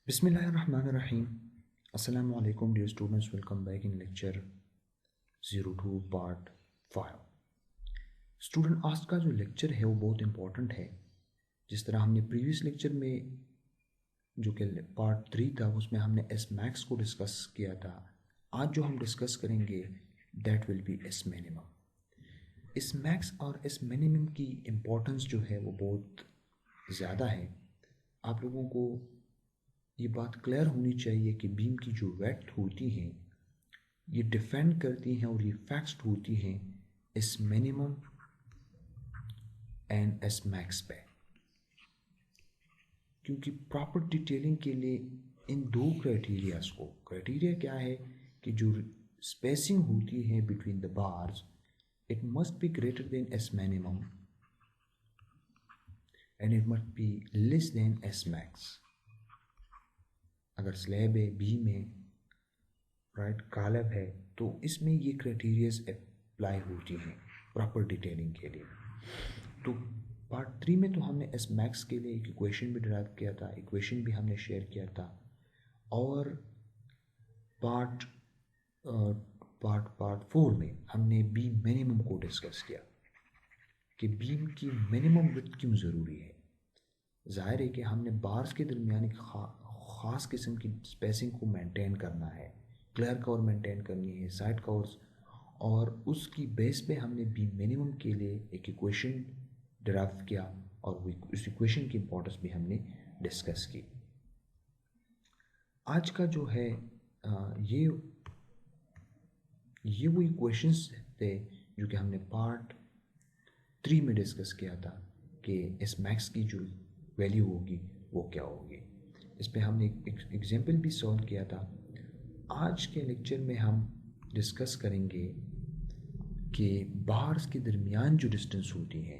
Bismillahirrahmanirrahim. Assalamu alaikum dear students. Welcome back in lecture 02 part 5. Student आज का जो lecture है वो बहुत इम्पोर्टेंट है। जिस तरह हमने प्रीवियस लेक्चर में जो कि पार्ट 3 था उसमें हमने एस मैक्स को डिस्कस किया था। आज जो हम डिस्कस करेंगे that will be S minimum. S max और एस मिनिमम की इम्पोर्टेंस जो है वो बहुत ज़्यादा है। आप लोगों को ये बात क्लियर होनी चाहिए कि बीम की जो वेट होती हैं ये डिफेंड करती हैं और ये फिक्स्ड होती हैं S minimum and S max पे, क्योंकि प्रॉपर डिटेलिंग के लिए इन दो क्राइटेरिया क्या है कि जो स्पेसिंग होती है between the bars it must be greater then S minimum and it must be less than S max. अगर स्लैब है, बीम है, राइट, कॉलम है, तो इसमें ये क्राइटेरियाज अप्लाई होती हैं प्रॉपर डिटेलिंग के लिए। तो पार्ट 3 में तो हमने एस मैक्स के लिए एक इक्वेशन भी डिराइव किया था, इक्वेशन भी हमने शेयर किया था। और पार्ट 4 में हमने बीम मिनिमम को डिस्कस किया कि बीम की मिनिमम विड्थ क्यों ज़रूरी है। जाहिर है कि हमने बार्स के दरमियान एक ख़ास किस्म की स्पेसिंग को मेंटेन करना है, क्लियर कवर मेंटेन करनी है, साइड कवर्स, और उसकी बेस पे हमने बीम मिनिमम के लिए एक इक्वेशन डिराइव किया और उस इक्वेशन की इंपॉर्टेंस भी हमने डिस्कस की। आज का जो है ये वो इक्वेशंस थे जो कि हमने पार्ट 3 में डिस्कस किया था कि एस मैक्स की जो वैल्यू होगी वो क्या होगी। इस पे हमने एक एग्जाम्पल भी सॉल्व किया था। आज के लेक्चर में हम डिस्कस करेंगे कि बार्स के दरमियान जो डिस्टेंस होती है,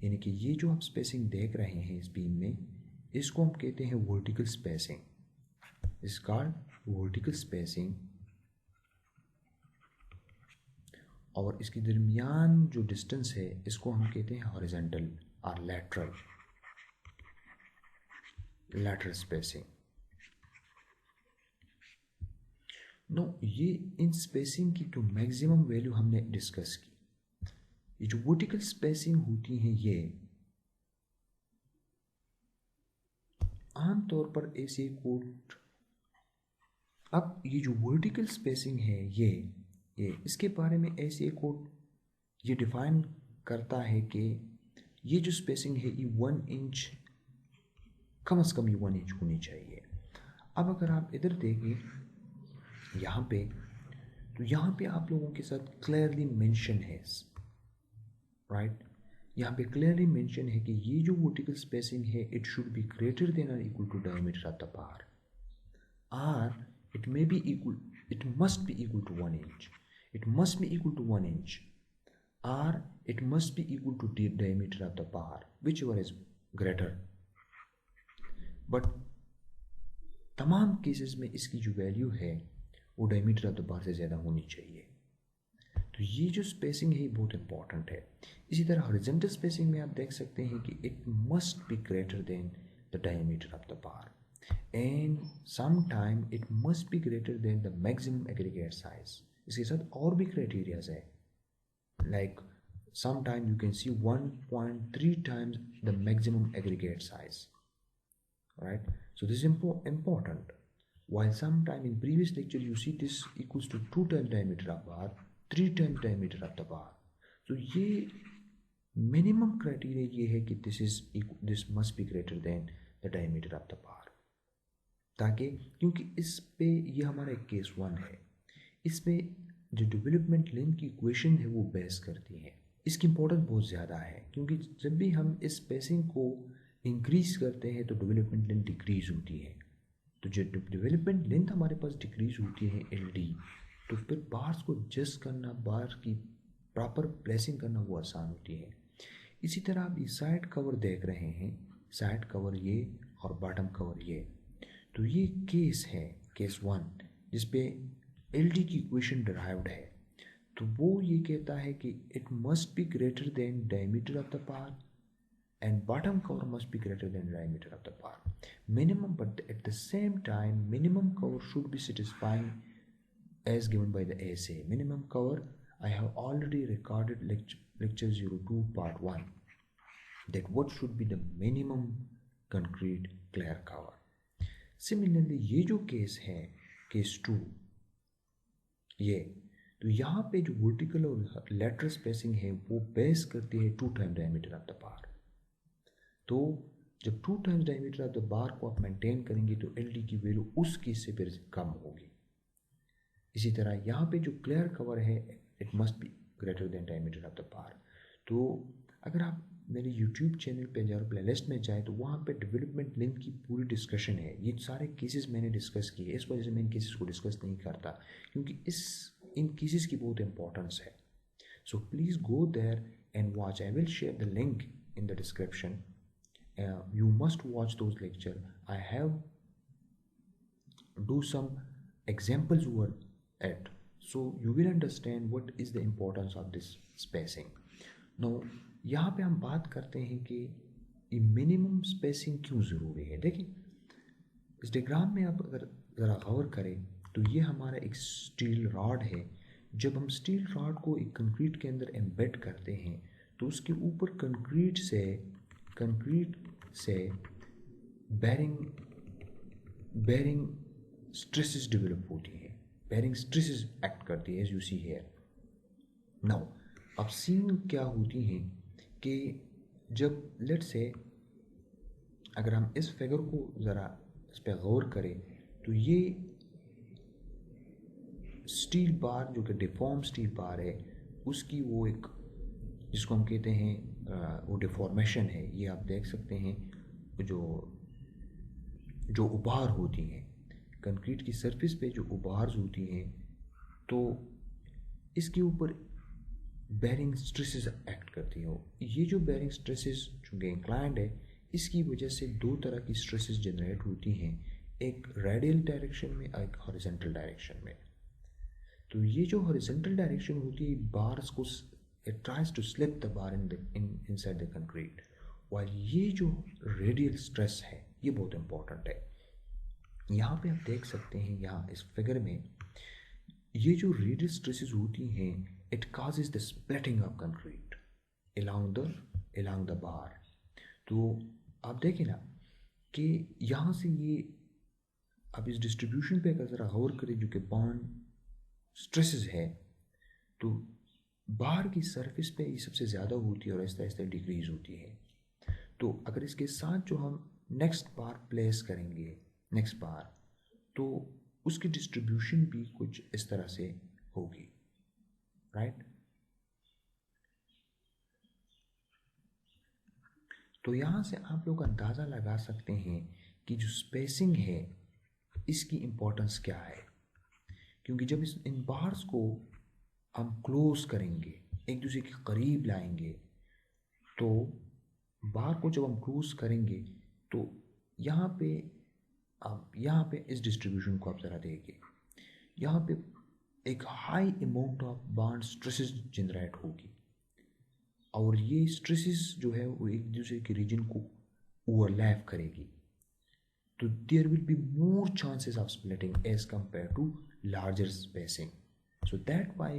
यानी कि ये जो हम स्पेसिंग देख रहे हैं इस बीम में, इसको हम कहते हैं वर्टिकल स्पेसिंग। इस कॉल्ड वर्टिकल स्पेसिंग। और इसके दरमियान जो डिस्टेंस है इसको हम कहते हैं हॉरिजॉन्टल और लैटरल स्पेसिंग। नो, ये इन स्पेसिंग की जो मैक्सिमम वैल्यू हमने डिस्कस की, ये जो वर्टिकल स्पेसिंग होती है ये आमतौर पर ऐसे कोड, अब ये जो वर्टिकल स्पेसिंग है ये इसके बारे में ऐसे कोड ये डिफाइन करता है कि ये जो स्पेसिंग है ये 1 इंच, कम से कम ये 1 इंच होनी चाहिए। अब अगर आप इधर देखें यहाँ पे, तो यहाँ पे आप लोगों के साथ क्लियरली मेंशन है, राइट, यहाँ पे क्लियरली मेंशन है कि ये जो वर्टिकल स्पेसिंग है it should be greater than और equal to diameter of the bar, or it may be equal, it must be equal to 1 inch, it must be equal to 1 inch, or it must be equal to the diameter of the bar, whichever is greater. But तमाम cases में इसकी जो value है वो diameter of the बार से ज़्यादा होनी चाहिए। तो ये जो स्पेसिंग है बहुत इंपॉर्टेंट है। इसी तरह हॉरिजॉन्टल स्पेसिंग में आप देख सकते हैं कि it must be greater then the diameter of the bar and sometime it must be greater than the maximum aggregate size. इसके साथ और भी क्राइटेरियाज है, like sometime you can see 1.3 times the maximum aggregate size, right? So this is important. While sometime in previous lecture you see this equals to 2 times diameter of bar, 3 times diameter of the bar. So ये minimum criteria ये है कि this must be greater than the diameter of the bar, ताकि क्योंकि इस पे ये हमारा एक केस 1 है, इस पे जो डेवलपमेंट लेंथ की इक्वेशन है वो बेस करती है। इसकी इंपॉर्टेंस बहुत ज़्यादा है क्योंकि जब भी हम इस स्पेसिंग को इंक्रीज करते हैं तो डेवलपमेंट लेंथ डिक्रीज होती है। तो जो डेवलपमेंट लेंथ हमारे पास डिक्रीज होती है LD, तो फिर बार्स को एडजस्ट करना, बार की प्रॉपर प्लेसिंग करना वो आसान होती है। इसी तरह आप ये साइड कवर देख रहे हैं, साइड कवर ये और बॉटम कवर ये, तो ये केस है, केस 1, जिसपे LD की इक्वेशन डिराइव्ड है। तो वो ये कहता है कि it must be greater then diameter of the bar and bottom cover must be greater than the diameter of the bar. Minimum, but at the same time, minimum cover should be satisfying as given by the ASA. Minimum cover, I have already recorded lecture 02 part 1, that what should be the minimum concrete clear cover. Similarly, ये जो case है, case 2, ये तो यहाँ पे जो vertical और lateral spacing है वो बेस करती है 2 टाइम डायमीटर ऑफ द बार। तो जब 2 टाइम्स डायमीटर ऑफ द बार को आप मेंटेन करेंगे तो एल की वैल्यू उस केस से फिर कम होगी। इसी तरह यहाँ पे जो क्लियर कवर है it must be greater then diameter of the बार। तो अगर आप मेरे यूट्यूब चैनल पे जाओ, प्लेलिस्ट में जाए, तो वहाँ पे डेवलपमेंट लिंक की पूरी डिस्कशन है। ये सारे केसेस मैंने डिस्कस किए, इस वजह से मैं इन केसेस को डिस्कस नहीं करता क्योंकि इन केसेस की बहुत इंपॉर्टेंस है। So please go there and watch. I will share the link in the description. You must watch those lecture. I have do some examples over it, so you will understand what is the importance of this spacing. Now यहाँ पे हम बात करते हैं कि ये minimum spacing क्यों ज़रूरी है। देखिए इस डायग्राम में आप अगर ज़रा गौर करें तो ये हमारा एक स्टील रॉड है। जब हम स्टील रॉड को एक कंक्रीट के अंदर एम्बेड करते हैं तो उसके ऊपर कंक्रीट से बेरिंग स्ट्रेसेस डेवलप होती है, बेरिंग स्ट्रेसेस एक्ट करती है, as you see here. Now अब सीन क्या होती हैं कि जब लेट से अगर हम इस फिगर को ज़रा इस पर गौर करें तो ये स्टील बार जो कि डिफॉर्म स्टील बार है उसकी वो एक जिसको हम कहते हैं वो डिफॉर्मेशन है। ये आप देख सकते हैं जो उभार होती हैं कंक्रीट की सरफेस पे, जो उभार होती हैं तो इसके ऊपर बेरिंग स्ट्रेसेस एक्ट करती हो। ये जो बेरिंग स्ट्रेसेस चूँकि इंक्लाइंड है इसकी वजह से दो तरह की स्ट्रेसेस जनरेट होती हैं, एक रेडियल डायरेक्शन में, एक हॉरिजॉन्टल डायरेक्शन में। तो ये जो हॉरिजॉन्टल डायरेक्शन होती है बार्स को it tries to slip the bar inside the concrete, while ये जो रेडियल स्ट्रेस है ये बहुत इंपॉर्टेंट है। यहाँ पे आप देख सकते हैं, यहाँ इस फिगर में ये जो रेडियल स्ट्रेसेस होती हैं it causes the splitting of concrete along the bar। तो आप देखें ना कि यहाँ से ये अब इस डिस्ट्रीब्यूशन पे अगर ज़रा गौर करें जो कि बॉन्ड स्ट्रेसेस है तो बाहर की सरफेस पे ये सबसे ज़्यादा होती है और आहिस्ता आहिस्ता डिक्रीज होती है। तो अगर इसके साथ जो हम नेक्स्ट बार प्लेस करेंगे नेक्स्ट बार तो उसकी डिस्ट्रीब्यूशन भी कुछ इस तरह से होगी, राइट। तो यहाँ से आप लोग अंदाज़ा लगा सकते हैं कि जो स्पेसिंग है इसकी इम्पोर्टेंस क्या है, क्योंकि जब इन बार्स को हम क्लोज करेंगे, एक दूसरे के करीब लाएंगे, तो बार को जब हम क्लोज करेंगे तो यहाँ पे इस डिस्ट्रीब्यूशन को आप ज़रा देखिए, यहाँ पे एक high amount of bond stresses generate होगी और ये स्ट्रेसेस जो है वो एक दूसरे के रीजन को ओवरलैप करेगी। तो there will be more chances of splitting as compared to larger spacing. So that why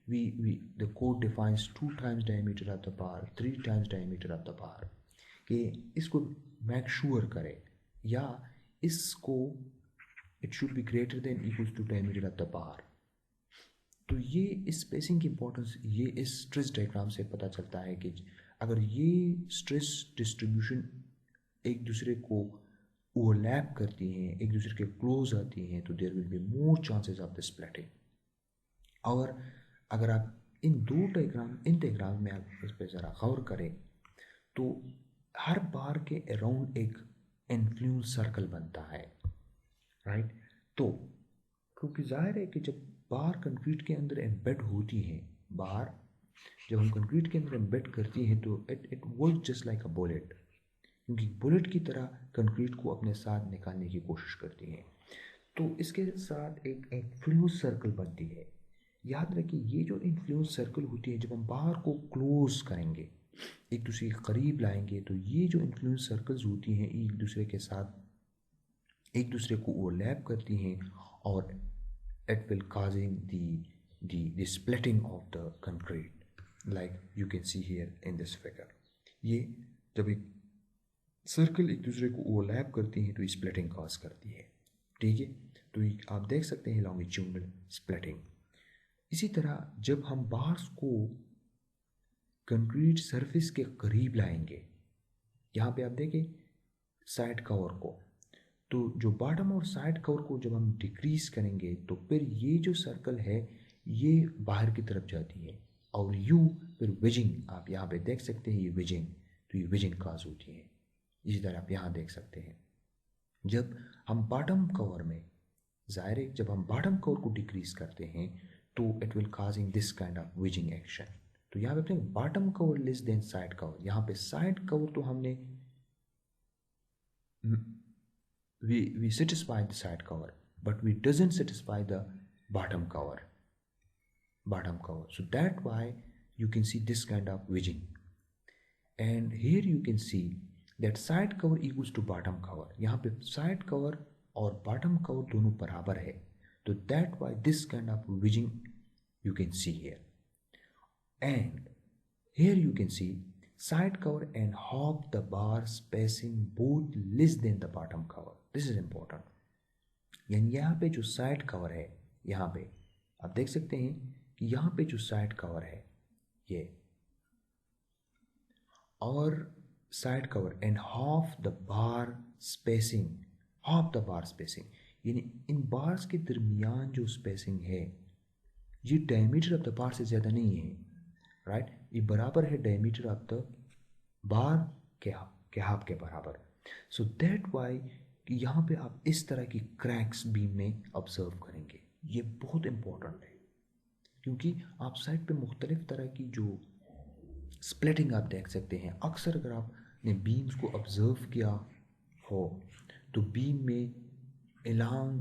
the code defines 2 times diameter of the bar, 3 times diameter of the bar, कि इसको make sure करे या इसको it should be greater than equals to diameter of the bar। तो ये इस spacing की importance ये इस स्ट्रेस डायग्राम से पता चलता है कि अगर ये स्ट्रेस डिस्ट्रीब्यूशन एक दूसरे को ओवरलैप करती हैं, एक दूसरे के क्लोज आती हैं, तो there will be more chances of the splitting. और अगर आप इन डायग्राम में आप इस पर ज़रा गौर करें तो हर बार के अराउंड एक इन्फ्लुएंस सर्कल बनता है, राइट। तो क्योंकि जाहिर है कि जब बार कंक्रीट के अंदर एम्बेड होती है, बार जब हम कंक्रीट के अंदर एम्बेड करती हैं तो it work just like a bullet, क्योंकि बुलेट की तरह कंक्रीट को अपने साथ निकालने की कोशिश करती है। तो इसके साथ एक इन्फ्लुएंस सर्कल बनती है। याद रखिए ये जो इन्फ्लुएंस सर्कल होती है जब हम बाहर को क्लोज करेंगे एक दूसरे के करीब लाएंगे, तो ये जो इन्फ्लुएंस सर्कल्स होती हैं एक दूसरे के साथ एक दूसरे को ओवरलैप करती हैं, और it will causing the splitting of the concrete, like you can see here in this figure. ये जब एक सर्कल एक दूसरे को ओवरलैप करती हैं तो स्प्लिटिंग कॉज करती है, ठीक है। तो ये आप देख सकते हैं लॉन्गिट्यूडनल स्प्लिटिंग। इसी तरह जब हम बार्स को कंक्रीट सरफेस के करीब लाएंगे, यहाँ पे आप देखें साइड कवर को, तो जो बॉटम और साइड कवर को जब हम डिक्रीज करेंगे तो फिर ये जो सर्कल है ये बाहर की तरफ जाती है, और यू फिर विजिंग, आप यहाँ पे देख सकते हैं ये विजिंग, तो ये विजिंग काज होती है। इसी तरह आप यहाँ देख सकते हैं जब हम बॉटम कवर में, ज़ाहिर है जब हम बॉटम कवर को डिक्रीज करते हैं तो it will causing this kind of wheezing action. तो यहाँ पे अपने bottom cover less than side cover, यहाँ पे साइड कवर तो हमने we satisfy the side cover, but we doesn't satisfy the bottom cover. So that why you can see this kind of wedging, and here you can see that side cover equals to bottom cover. यहाँ पे side cover और bottom cover दोनों बराबर है, तो that why this kind of wedging you can see here, and here you can see side cover and half the bar spacing both less than the bottom cover. This is important. यानी यहाँ पे जो side cover है, यहाँ पे आप देख सकते हैं कि यहाँ पे जो साइड कवर है ये, और side cover and half the bar spacing, यानी इन बार्स के दरमियान जो स्पेसिंग है ये डायमीटर ऑफ द बार से ज़्यादा नहीं है, राइट ये बराबर है डायमीटर ऑफ द बार के हाफ के बराबर। सो दैट वाई कि यहाँ पे आप इस तरह की क्रैक्स बीम में ऑब्जर्व करेंगे, ये बहुत इम्पोर्टेंट है क्योंकि आप साइड पे मुख्तलिफ तरह की जो स्प्लिटिंग आप देख सकते हैं। अक्सर अगर आपने बीम्स को ऑब्जर्व किया हो तो बीम में एलांग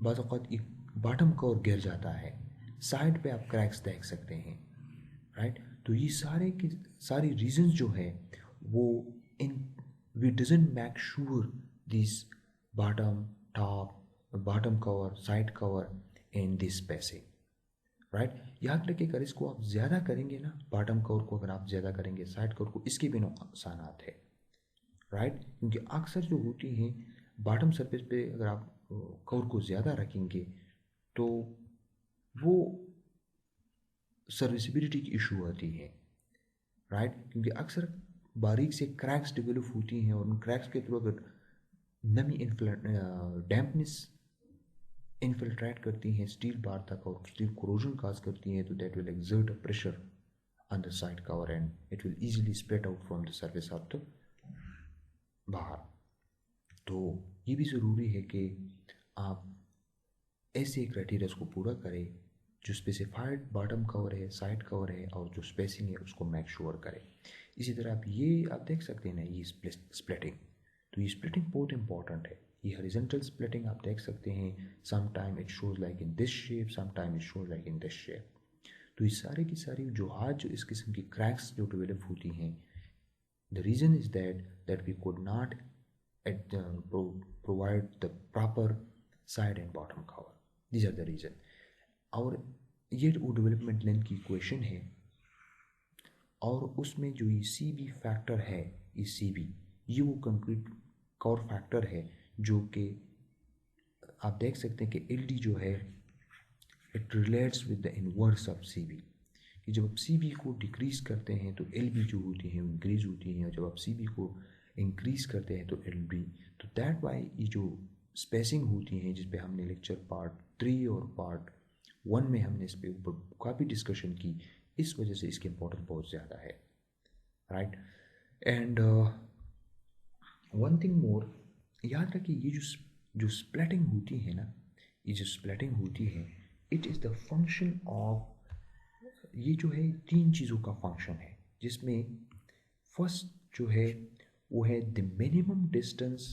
बाज़ औक़ात एक बॉटम कवर गिर जाता है, साइड पे आप क्रैक्स देख सकते हैं, राइट। तो ये सारे की सारी रीजंस जो है वो इन we doesn't make sure this bottom, top, bottom cover, side cover and this spacing, right? याद रखिए अगर इसको आप ज़्यादा करेंगे ना, बॉटम कवर को अगर आप ज़्यादा करेंगे, साइड कवर को, इसके भी नुकसानात है, राइट। क्योंकि अक्सर जो होती हैं बॉटम सरफेस पे अगर आप कवर को ज़्यादा रखेंगे तो वो सर्विसिबिलिटी की इशू आती है, राइट। क्योंकि अक्सर बारीक से क्रैक्स डेवलप होती हैं और उन क्रैक्स के थ्रू अगर नमी डैम्पनेस इन्फिल्ट्रेट करती हैं स्टील बार तक और स्टील कोरोजन काज करती हैं, तो that will exert a pressure on the side cover and it will easily spread out from the surface of the बाहर। तो ये भी ज़रूरी है कि आप ऐसे क्राइटेरियाज को पूरा करें जो स्पेसिफाइड बॉटम कवर है, साइड कवर है और जो स्पेसिंग है उसको मेक श्योर करें। इसी तरह आप देख सकते हैं ना ये स्प्लिटिंग, तो ये स्प्लिटिंग बहुत इंपॉर्टेंट है। ये हॉरिजॉन्टल स्प्लिटिंग आप देख सकते हैं, some time it shows like in this shape, some time it shows like in this shape. तो ये सारे की सारी वजूहात जो इस किस्म की क्रैक्स जो डेवलप होती हैं, the reason is that we could not provide the proper side and bottom cover, these are the reason. और ये वो डेवलपमेंट लेंथ की इक्वेशन है, और उसमें जो ये सी बी फैक्टर है, ये सी बी ये वो कंक्रीट कवर फैक्टर है जो कि आप देख सकते हैं कि एल डी जो है it relates with the inverse of C B, कि जब आप सी बी को डिक्रीज़ करते हैं तो एल बी जो होती हैं वो इंक्रीज़ होती हैं, और जब आप सी बी को इंक्रीज़ करते हैं तो एल बी। तो दैट वाई ये जो स्पेसिंग होती हैं जिस पे हमने लेक्चर पार्ट 3 और पार्ट 1 में हमने इस पे ऊपर काफ़ी डिस्कशन की, इस वजह से इसकी इम्पोर्टेंस बहुत ज़्यादा है, right. And one thing more, याद रखिए ये जो स्प्लिटिंग होती है ना, ये जो स्प्लिटिंग होती है it is the function of, ये जो है 3 चीज़ों का फंक्शन है, जिसमें फर्स्ट जो है वो है the minimum distance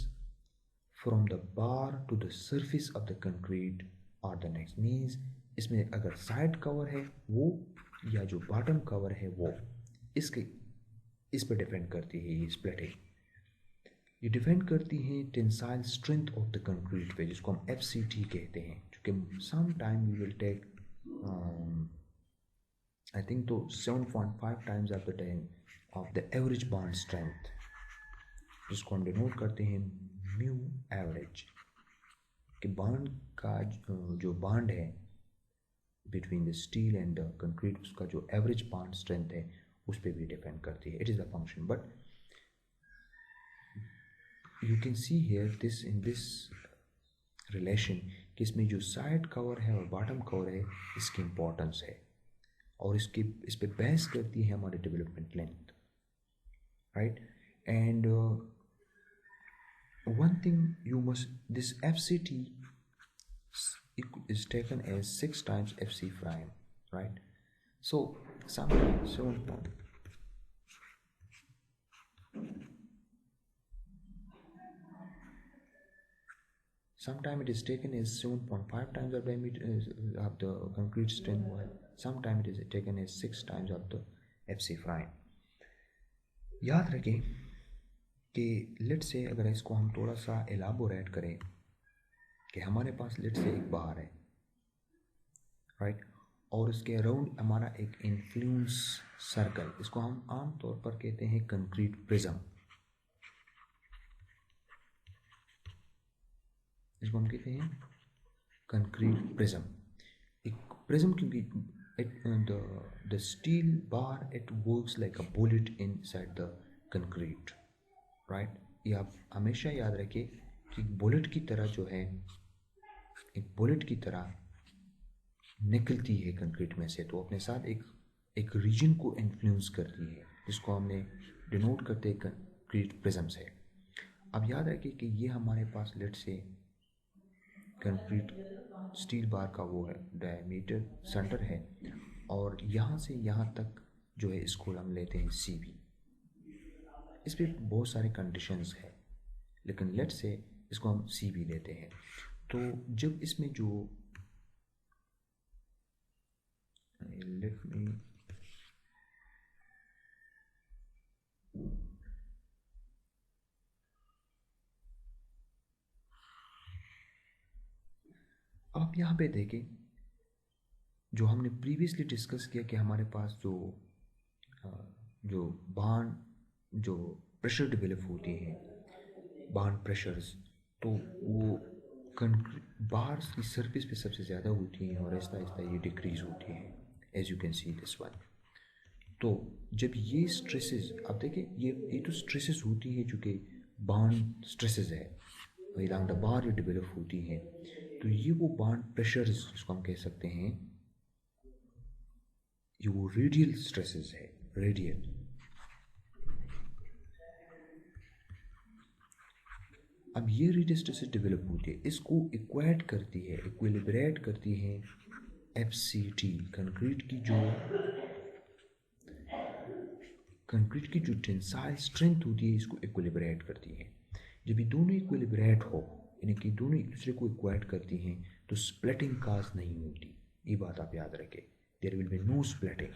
from the bar to the surface of the concrete, और द नेक्स्ट मीन्स इसमें अगर साइड कवर है वो या जो बॉटम कवर है वो, इसके इस पर डिपेंड करती है ये स्प्लिटिंग। ये डिपेंड करती है tensile strength of the concrete पे, जिसको हम FCT कहते हैं, क्योंकि some time we will take I think तो 7.5 times of the time of the average bond strength, जिसको हम डिनोट करते हैं म्यू एवरेज, कि बॉन्ड का जो बॉन्ड है between the steel and the concrete, उसका जो एवरेज बॉन्ड स्ट्रेंथ है उस पर भी डिपेंड करती है। It is the function, but you can see here this in this relation कि इसमें जो साइड कवर है और बॉटम कवर है इसकी इम्पोर्टेंस है, और इस पे बहस करती है हमारी development length, right. And one thing you must, this FCT is taken as 6 times FC prime, right? So sometimes 7 point, sometimes it is taken as 7.5 times of diameter of the concrete strength, while sometimes it is taken as 6 times of the FC prime. याद रखें कि late से अगर इसको हम थोड़ा सा elaborate करें कि हमारे पास लेट से एक बार है, राइट, और इसके अराउंड हमारा एक इन्फ्लुएंस सर्कल, इसको हम आम तौर पर कहते हैं कंक्रीट प्रिज्म, इसको हम कहते हैं कंक्रीट प्रिज्म। एक प्रिज्म क्योंकि the steel bar it works like a bullet inside the concrete, right? ये आप हमेशा याद रखिए कि बुलेट की तरह जो है, एक बुलेट की तरह निकलती है कंक्रीट में से, तो अपने साथ एक रीजन को इन्फ्लुएंस करती है, जिसको हमने डिनोट करते हैं कंक्रीट प्रिज्म से। अब याद रखिए कि ये हमारे पास लेट से कंक्रीट स्टील बार का वो है डायमीटर सेंटर है, और यहाँ से यहाँ तक जो है इसको हम लेते हैं CB। इस पर बहुत सारे कंडीशंस है, लेकिन लेट से इसको हम CB लेते हैं। तो जब इसमें जो लेट मी आप यहाँ पे देखें, जो हमने प्रीवियसली डिस्कस किया कि हमारे पास जो बांड जो प्रेशर डेवलप होते हैं, बांड प्रेशर्स, तो वो बार्स की सरफेस पे सबसे ज़्यादा होती हैं और आहिस्ता आहिस्ता ये डिक्रीज होती हैं, as you can see this one. तो जब ये स्ट्रेसेस, आप देखिए ये तो स्ट्रेसेस होती हैं जो कि बांड स्ट्रेसेस है, अलॉन्ग द बार ये डेवलप होती हैं, तो ये वो बांड प्रेशर्स जिसको हम कह सकते हैं, ये वो रेडियल स्ट्रेसेस है, रेडियल। अब ये रेडियल स्ट्रेसेस डेवलप होती है, इसको इक्वेट करती है, इक्विलिब्रेट करती है FCT, कंक्रीट की जो टेंसाइल स्ट्रेंथ होती है इसको इक्विलिब्रेट करती है। जब ये दोनों इक्विलिब्रेट हो, यानी कि दोनों एक दूसरे को इक्वेट करती हैं, तो स्प्लिटिंग काज नहीं होती। ये बात आप याद रखें, there will be no splitting,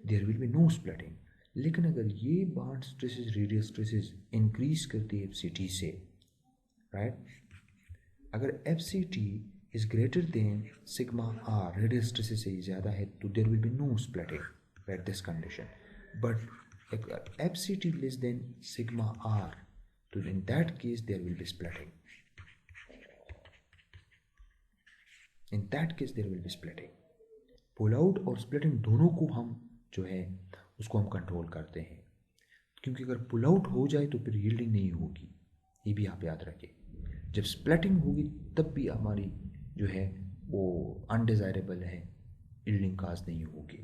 there will be no splitting. लेकिन अगर ये bond stresses, radial stresses increase करती है FCT से, राइट, अगर FCT is greater than sigma r, radial stresses से ज़्यादा है, तो there will be no splitting at this condition. But if FCT less than sigma r, तो in that case there will be splitting. In that case there will be splitting. Pull out और splitting दोनों को हम जो है उसको हम control करते हैं, क्योंकि अगर पुल आउट हो जाए तो फिर यील्डिंग नहीं होगी, ये भी आप याद रखें। जब स्प्लिटिंग होगी तब भी हमारी जो है वो अनडिज़ायरेबल है, यील्डिंग काज नहीं होगी।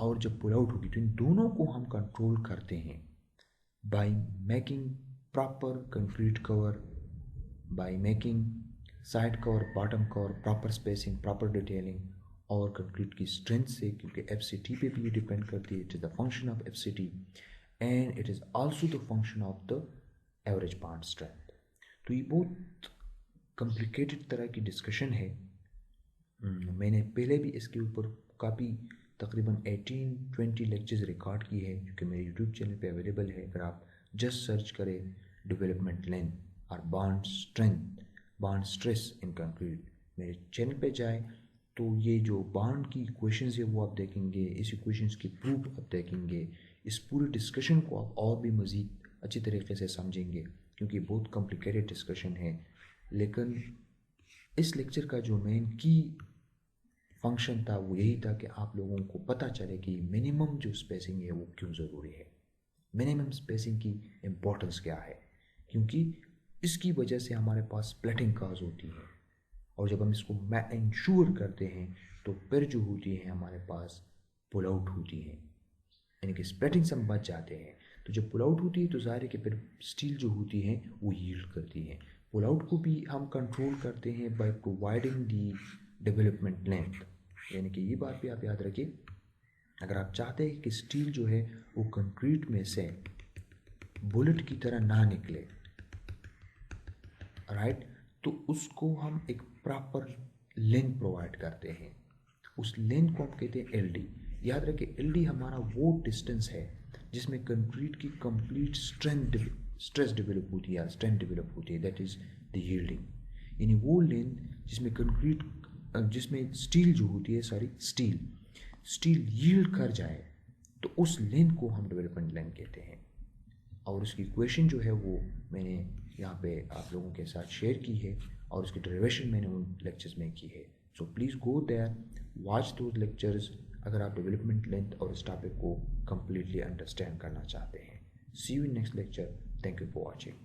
और जब पुल आउट होगी तो इन दोनों को हम कंट्रोल करते हैं by making proper concrete cover, by making side cover, bottom cover, proper spacing, proper detailing, और कंक्रीट की स्ट्रेंथ से, क्योंकि FCT पे भी ये डिपेंड करती है। It is the function of FCT and it is also the function of the average bond strength. तो ये बहुत कॉम्प्लिकेटेड तरह की डिस्कशन है। मैंने पहले भी इसके ऊपर काफ़ी तकरीबन 18-20 लेक्चर्स रिकॉर्ड की है जो कि मेरे यूट्यूब चैनल पे अवेलेबल है। अगर आप जस्ट सर्च करें डेवलपमेंट लेंथ और bond strength, bond stress in concrete, मेरे चैनल पे जाए तो ये जो बॉन्ड की इक्वेशंस है वो आप देखेंगे, इस इक्वेशंस की प्रूफ आप देखेंगे, इस पूरे डिस्कशन को आप और भी मज़ीद अच्छी तरीके से समझेंगे क्योंकि बहुत कॉम्प्लिकेटेड डिस्कशन है। लेकिन इस लेक्चर का जो मेन की फंक्शन था वो यही था कि आप लोगों को पता चले कि मिनिमम जो स्पेसिंग है वो क्यों ज़रूरी है, मिनिमम स्पेसिंग की इम्पोर्टेंस क्या है, क्योंकि इसकी वजह से हमारे पास स्प्लिटिंग काज होती है और जब हम इसको इंश्योर करते हैं तो फिर जो होती है हमारे पास पुल आउट होती है, यानी कि स्प्लिटिंग से हम बच जाते हैं। तो जब पुल आउट होती है तो ज़ाहिर है कि फिर स्टील जो होती है वो यील्ड करती है। पुल आउट को भी हम कंट्रोल करते हैं by providing the development length, यानी कि ये बात भी आप याद रखिए। अगर आप चाहते हैं कि स्टील जो है वो कंक्रीट में से बुलेट की तरह ना निकले, राइट, तो उसको हम एक प्रॉपर लेंथ प्रोवाइड करते हैं। उस लेंथ को हम कहते हैं एलडी। याद रखिए एलडी हमारा वो डिस्टेंस है जिसमें कंक्रीट की कंप्लीट स्ट्रेस डेवलप होती है, स्ट्रेंथ डेवलप होती है, दैट इज द यील्डिंग। यानी वो लेंथ जिसमें कंक्रीट, जिसमें स्टील जो होती है, सॉरी स्टील यील्ड कर जाए, तो उस लेंथ को हम डेवलपमेंट लेंथ कहते हैं। और उसकी इक्वेशन जो है वो मैंने यहाँ पे आप लोगों के साथ शेयर की है और उसकी डेरिवेशन मैंने उन लेक्चर्स में की है। So please go there, watch those lectures अगर आप डेवलपमेंट लेंथ और इस टॉपिक को कम्प्लीटली अंडरस्टैंड करना चाहते हैं। See you in next lecture. Thank you for watching.